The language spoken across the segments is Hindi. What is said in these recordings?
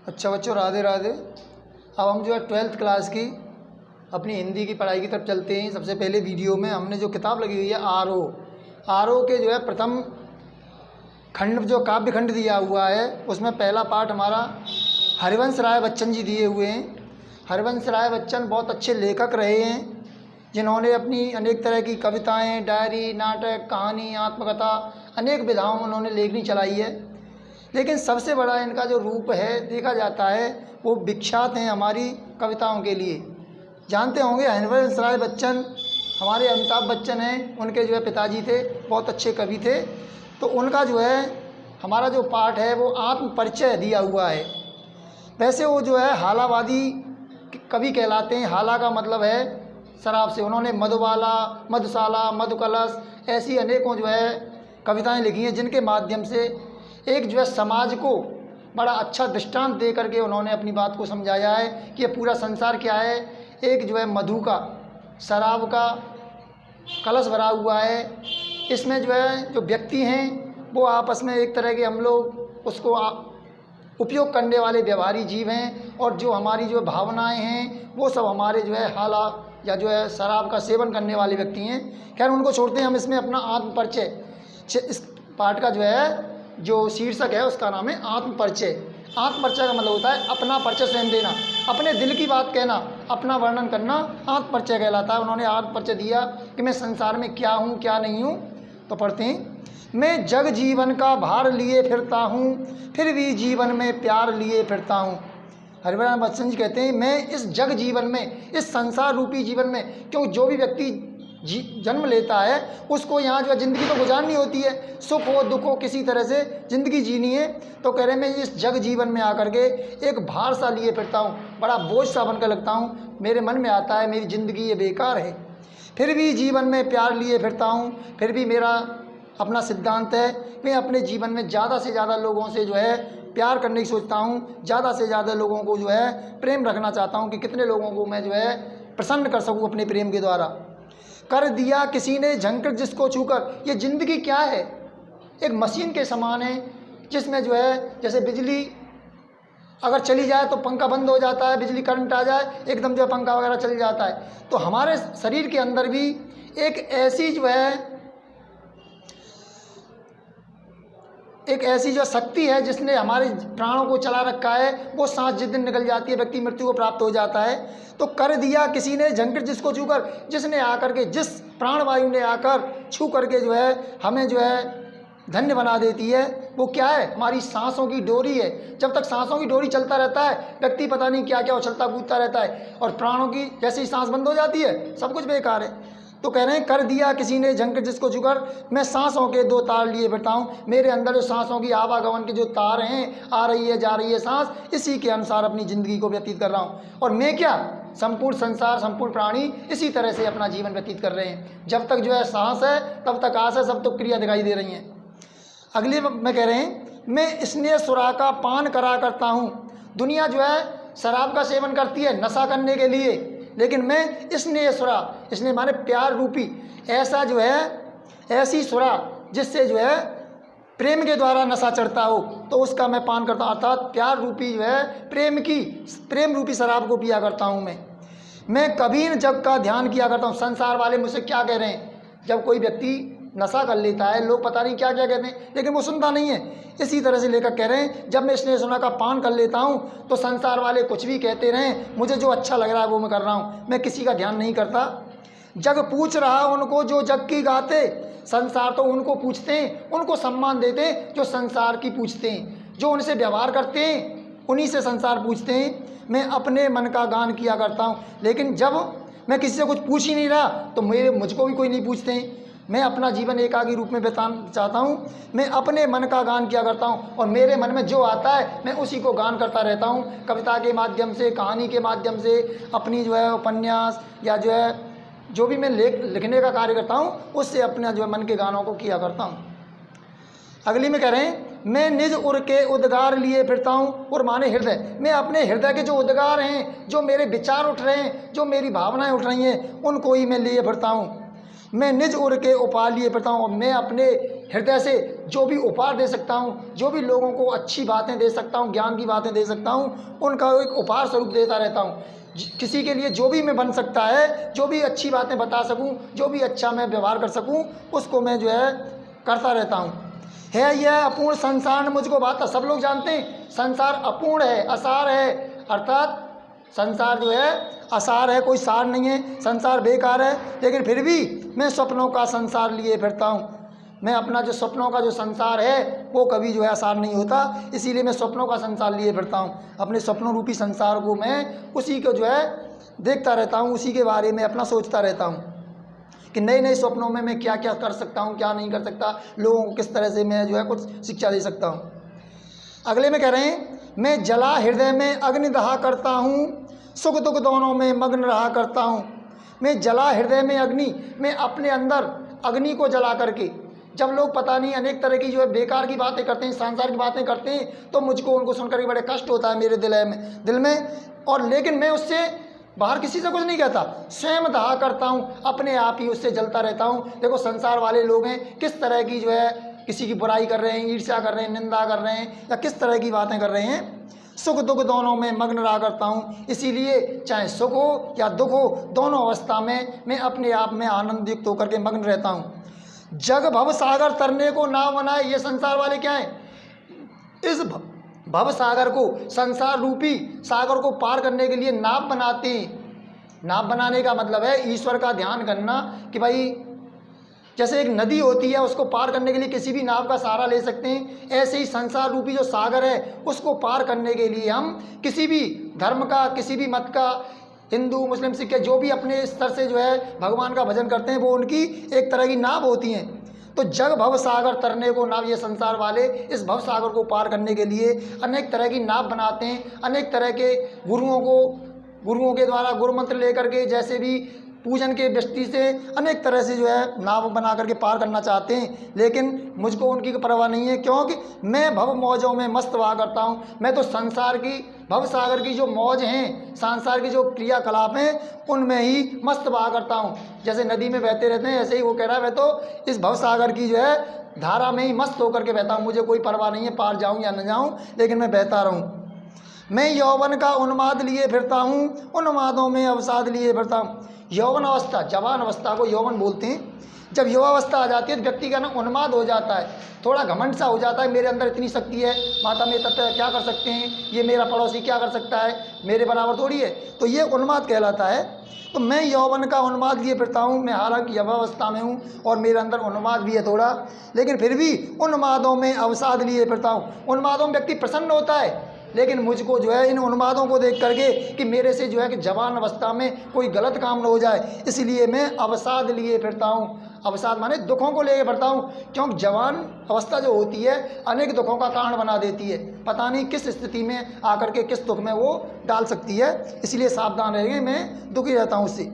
अच्छा बच्चों, राधे राधे। अब हम जो है 12th क्लास की अपनी हिंदी की पढ़ाई की तरफ चलते हैं। सबसे पहले वीडियो में हमने जो किताब लगी हुई है आर ओ के जो है प्रथम खंड, जो काव्य खंड दिया हुआ है, उसमें पहला पार्ट हमारा हरिवंश राय बच्चन जी दिए हुए हैं। हरिवंश राय बच्चन बहुत अच्छे लेखक रहे हैं, जिन्होंने अपनी अनेक तरह की कविताएं, डायरी, नाटक, कहानी, आत्मकथा अनेक विधाओं में उन्होंने लेखनी चलाई है। लेकिन सबसे बड़ा इनका जो रूप है देखा जाता है वो विख्यात हैं हमारी कविताओं के लिए। जानते होंगे हरिवंश राय बच्चन हमारे अमिताभ बच्चन हैं, उनके जो है पिताजी थे, बहुत अच्छे कवि थे। तो उनका जो है हमारा जो पाठ है वो आत्म परिचय दिया हुआ है। वैसे वो जो है हालावादी कवि कहलाते हैं। हाला का मतलब है शराब से। उन्होंने मधुबाला, मधुशाला, मधुकलश ऐसी अनेकों जो है कविताएं लिखी हैं, जिनके माध्यम से एक जो है समाज को बड़ा अच्छा दृष्टांत दे करके उन्होंने अपनी बात को समझाया है कि ये पूरा संसार क्या है, एक जो है मधु का, शराब का कलश भरा हुआ है। इसमें जो है जो व्यक्ति हैं वो आपस में एक तरह के हम लोग उसको उपयोग करने वाले व्यवहारी जीव हैं, और जो हमारी जो भावनाएं हैं वो सब हमारे जो है हाला या जो है शराब का सेवन करने वाले व्यक्ति हैं। खैर उनको छोड़ते हैं, हम इसमें अपना आत्म परिचय, इस पाठ का जो है जो शीर्षक है उसका नाम है आत्म परिचय। आत्म परिचय का मतलब होता है अपना परिचय स्वयं देना, अपने दिल की बात कहना, अपना वर्णन करना आत्म परिचय कहलाता है। उन्होंने आत्म परिचय दिया कि मैं संसार में क्या हूँ क्या नहीं हूँ। तो पढ़ते हैं, मैं जग जीवन का भार लिए फिरता हूँ, फिर भी जीवन में प्यार लिए फिरता हूँ। हरिवंश बच्चन जी कहते हैं मैं इस जग जीवन में, इस संसार रूपी जीवन में, क्यों जो भी व्यक्ति जन्म लेता है उसको यहाँ जो है ज़िंदगी तो गुजारनी होती है, सुख हो दुख हो किसी तरह से ज़िंदगी जीनी है। तो कह रहे मैं इस जग जीवन में आकर के एक भार सा लिए फिरता हूँ, बड़ा बोझ सा बनकर लगता हूँ। मेरे मन में आता है मेरी ज़िंदगी ये बेकार है, फिर भी जीवन में प्यार लिए फिरता हूँ। फिर भी मेरा अपना सिद्धांत है, मैं अपने जीवन में ज़्यादा से ज़्यादा लोगों से जो है प्यार करने की सोचता हूँ, ज़्यादा से ज़्यादा लोगों को जो है प्रेम रखना चाहता हूँ कि कितने लोगों को मैं जो है प्रसन्न कर सकूँ अपने प्रेम के द्वारा। कर दिया किसी ने झंकर जिसको छूकर, ये ज़िंदगी क्या है, एक मशीन के समान है, जिसमें जो है जैसे बिजली अगर चली जाए तो पंखा बंद हो जाता है, बिजली करंट आ जाए एकदम जो है पंखा वगैरह चल जाता है। तो हमारे शरीर के अंदर भी एक ऐसी जो शक्ति है जिसने हमारे प्राणों को चला रखा है। वो सांस जिस दिन निकल जाती है व्यक्ति मृत्यु को प्राप्त हो जाता है। तो कर दिया किसी ने झंकर जिसको छूकर, जिसने आकर के, जिस प्राणवायु ने आकर छू करके जो है हमें जो है धन्य बना देती है, वो क्या है, हमारी सांसों की डोरी है। जब तक सांसों की डोरी चलता रहता है व्यक्ति पता नहीं क्या क्या उछलता कूदता रहता है, और प्राणों की जैसे ही सांस बंद हो जाती है सब कुछ बेकार है। तो कह रहे हैं कर दिया किसी ने झंकर जिसको छूकर, मैं सांसों के दो तार लिए फिरता हूँ। मेरे अंदर जो सांसों की आवागमन के जो तार हैं, आ रही है जा रही है सांस, इसी के अनुसार अपनी ज़िंदगी को व्यतीत कर रहा हूँ। और मैं क्या, संपूर्ण संसार, संपूर्ण प्राणी इसी तरह से अपना जीवन व्यतीत कर रहे हैं। जब तक जो है सांस है तब तक आस है, सब तो क्रिया दिखाई दे रही हैं। अगले में कह रहे हैं मैं स्नेह सुरा का पान करा करता हूँ। दुनिया जो है शराब का सेवन करती है नशा करने के लिए, लेकिन मैं स्नेह सुरा, स्नेह माने प्यार रूपी, ऐसा जो है ऐसी सुरा जिससे जो है प्रेम के द्वारा नशा चढ़ता हो, तो उसका मैं पान करता हूँ। अर्थात प्यार रूपी जो है प्रेम रूपी शराब को पिया करता हूँ। मैं कभी न जग का ध्यान किया करता हूँ। संसार वाले मुझसे क्या कह रहे हैं, जब कोई व्यक्ति नशा कर लेता है लोग पता नहीं क्या क्या कहते हैं, लेकिन वो सुनता नहीं है। इसी तरह से लेकर कह रहे हैं जब मैं स्नेह सुना का पान कर लेता हूँ तो संसार वाले कुछ भी कहते रहें, मुझे जो अच्छा लग रहा है वो मैं कर रहा हूँ, मैं किसी का ध्यान नहीं करता। जग पूछ रहा उनको जो जग की गाते, संसार तो उनको पूछते हैं, उनको सम्मान देते हैं जो संसार की पूछते हैं, जो उनसे व्यवहार करते हैं उन्हीं से संसार पूछते हैं। मैं अपने मन का गान किया करता हूँ, लेकिन जब मैं किसी से कुछ पूछ ही नहीं रहा तो मुझको भी कोई नहीं पूछते हैं। मैं अपना जीवन एकाकी रूप में बिताना चाहता हूँ। मैं अपने मन का गान किया करता हूँ, और मेरे मन में जो आता है मैं उसी को गान करता रहता हूँ। कविता के माध्यम से, कहानी के माध्यम से, अपनी जो है उपन्यास या जो है जो भी मैं लिखने का कार्य करता हूँ उससे अपना जो है मन के गानों को किया करता हूँ। अगली में कह रहे हैं मैं निज उर के उद्गार लिए फिरता हूँ। उर माने हृदय, मैं अपने हृदय के जो उद्गार हैं, जो मेरे विचार उठ रहे हैं, जो मेरी भावनाएं उठ रही हैं, उनको ही मैं लिए फिरता हूँ। मैं निज उर के उपहार लिए फिरता हूँ। मैं अपने हृदय से जो भी उपहार दे सकता हूँ, जो भी लोगों को अच्छी बातें दे सकता हूँ, ज्ञान की बातें दे सकता हूँ, उनका एक उपहार स्वरूप देता रहता हूँ। किसी के लिए जो भी मैं बन सकता है, जो भी अच्छी बातें बता सकूँ, जो भी अच्छा मैं व्यवहार कर सकूँ, उसको मैं जो है करता रहता हूँ। है यह अपूर्ण संसार मुझको भाता। सब लोग जानते हैं संसार अपूर्ण है, असार है, अर्थात संसार जो है असार है, कोई सार नहीं है, संसार बेकार है। लेकिन फिर भी मैं स्वप्नों का संसार लिए फिरता हूँ। मैं अपना जो स्वप्नों का जो संसार है वो कभी जो है असार नहीं होता, इसीलिए मैं स्वप्नों का संसार लिए फिरता हूँ। अपने स्वप्नों रूपी संसार को मैं उसी को जो है देखता रहता हूँ, उसी के बारे में अपना सोचता रहता हूँ कि नए नए स्वप्नों में मैं क्या क्या कर सकता हूँ, क्या नहीं कर सकता, लोगों को किस तरह से मैं जो है कुछ शिक्षा दे सकता हूँ। अगले में कह रहे हैं, मैं जला हृदय में अग्नि दहा करता हूँ, सुख दुख दोनों में मग्न रहा करता हूँ। मैं जला हृदय में अग्नि, मैं अपने अंदर अग्नि को जला करके, जब लोग पता नहीं अनेक तरह की जो है बेकार की बातें करते हैं, संसार की बातें करते हैं, तो मुझको उनको सुनकर के बड़े कष्ट होता है मेरे दिल में। और लेकिन मैं उससे बाहर किसी से कुछ नहीं कहता, स्वयं दहा करता हूँ, अपने आप ही उससे जलता रहता हूँ। देखो संसार वाले लोग हैं किस तरह की जो है किसी की बुराई कर रहे हैं, ईर्ष्या कर रहे हैं, निंदा कर रहे हैं, या किस तरह की बातें कर रहे हैं। सुख दुख दोनों में मग्न रहा करता हूँ, इसीलिए चाहे सुख हो या दुख हो, दोनों अवस्था में मैं अपने आप में आनंद युक्त होकर के मग्न रहता हूँ। जग भव सागर तरने को नाव बनाए, ये संसार वाले क्या हैं, इस भव सागर को, संसार रूपी सागर को पार करने के लिए नाव बनाते हैं। नाव बनाने का मतलब है ईश्वर का ध्यान करना कि भाई जैसे एक नदी होती है, उसको पार करने के लिए किसी भी नाव का सहारा ले सकते हैं, ऐसे ही संसार रूपी जो सागर है उसको पार करने के लिए हम किसी भी धर्म का, किसी भी मत का, हिंदू मुस्लिम सिख, जो भी अपने स्तर से जो है भगवान का भजन करते हैं, वो उनकी एक तरह की नाव होती हैं। तो जग भव सागर तरने को नाव, ये संसार वाले इस भव सागर को पार करने के लिए अनेक तरह की नाव बनाते हैं। अनेक तरह के गुरुओं के द्वारा गुरु मंत्र लेकर के, जैसे भी पूजन के दृष्टि से अनेक तरह से जो है नाव बना करके पार करना चाहते हैं। लेकिन मुझको उनकी परवाह नहीं है, क्योंकि मैं भव मौजों में मस्त हुआ करता हूँ। मैं तो संसार की भव सागर की जो मौज हैं, संसार की जो क्रियाकलाप हैं, उनमें ही मस्त बहा करता हूँ। जैसे नदी में बहते रहते हैं, ऐसे ही वो कह रहा है मैं तो इस भव सागर की जो है धारा में ही मस्त होकर के बहता हूँ। मुझे कोई परवाह नहीं है पार जाऊँ या न जाऊँ, लेकिन मैं बहता रहूँ। मैं यौवन का उन्माद लिए फिरता हूँ, उन्मादों में अवसाद लिए फिरता हूँ। यौवन अवस्था, जवान अवस्था को यौवन बोलते हैं। जब युवावस्था आ जाती है तो व्यक्ति का ना उन्माद हो जाता है, थोड़ा घमंड सा हो जाता है, मेरे अंदर इतनी शक्ति है, माता में तब क्या कर सकते हैं, ये मेरा पड़ोसी क्या कर सकता है, मेरे बराबर थोड़ी है, तो ये उन्माद कहलाता है। तो मैं यौवन का उन्माद लिए फिरता हूँ। मैं हालांकि युवावस्था में हूँ और मेरे अंदर उन्माद भी है थोड़ा, लेकिन फिर भी उन्मादों में अवसाद लिए फिरता हूँ। उन्मादों में व्यक्ति प्रसन्न होता है, लेकिन मुझको जो है इन उन्मादों को देख करके कि मेरे से जो है कि जवान अवस्था में कोई गलत काम न हो जाए, इसलिए मैं अवसाद लिए फिरता हूँ। अवसाद माने दुखों को लेके फिरता हूँ, क्योंकि जवान अवस्था जो होती है अनेक दुखों का कारण बना देती है। पता नहीं किस स्थिति में आकर के किस दुख में वो डाल सकती है, इसलिए सावधान रहेंगे। मैं दुखी रहता हूँ उससे।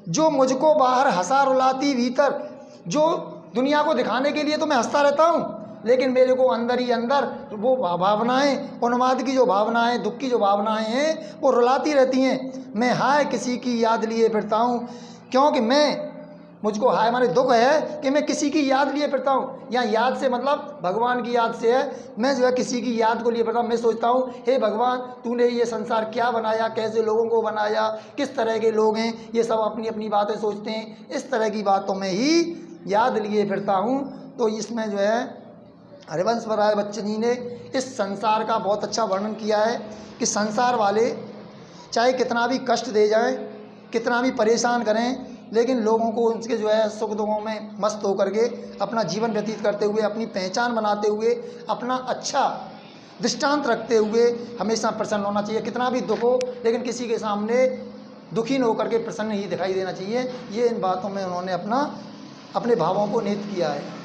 जो मुझको बाहर हंसा रुलाती भीतर, जो दुनिया को दिखाने के लिए तो मैं हंसता रहता हूँ, लेकिन मेरे को अंदर ही अंदर वो भावनाएं, उन्माद की जो भावनाएं, दुख की जो भावनाएं हैं, वो रुलाती रहती हैं। मैं हाय किसी की याद लिए फिरता हूँ, क्योंकि मुझको हाय माने दुख है कि मैं किसी की याद लिए फिरता हूँ। यहाँ याद से मतलब भगवान की याद से है। मैं जो है किसी की याद को लिए फिरता हूँ। मैं सोचता हूँ हे भगवान, तूने ये संसार क्या बनाया, कैसे लोगों को बनाया, किस तरह के लोग हैं, ये सब अपनी अपनी बातें सोचते हैं। इस तरह की बातों में ही याद लिए फिरता हूँ। तो इसमें जो है हरिवंश राय बच्चन जी ने इस संसार का बहुत अच्छा वर्णन किया है कि संसार वाले चाहे कितना भी कष्ट दे जाएं, कितना भी परेशान करें, लेकिन लोगों को उनके जो है सुख दुखों में मस्त होकर के अपना जीवन व्यतीत करते हुए, अपनी पहचान बनाते हुए, अपना अच्छा दृष्टांत रखते हुए हमेशा प्रसन्न होना चाहिए। कितना भी दुख हो, लेकिन किसी के सामने दुखी न होकर के प्रसन्न ही दिखाई देना चाहिए। ये इन बातों में उन्होंने अपने भावों को निहित किया है।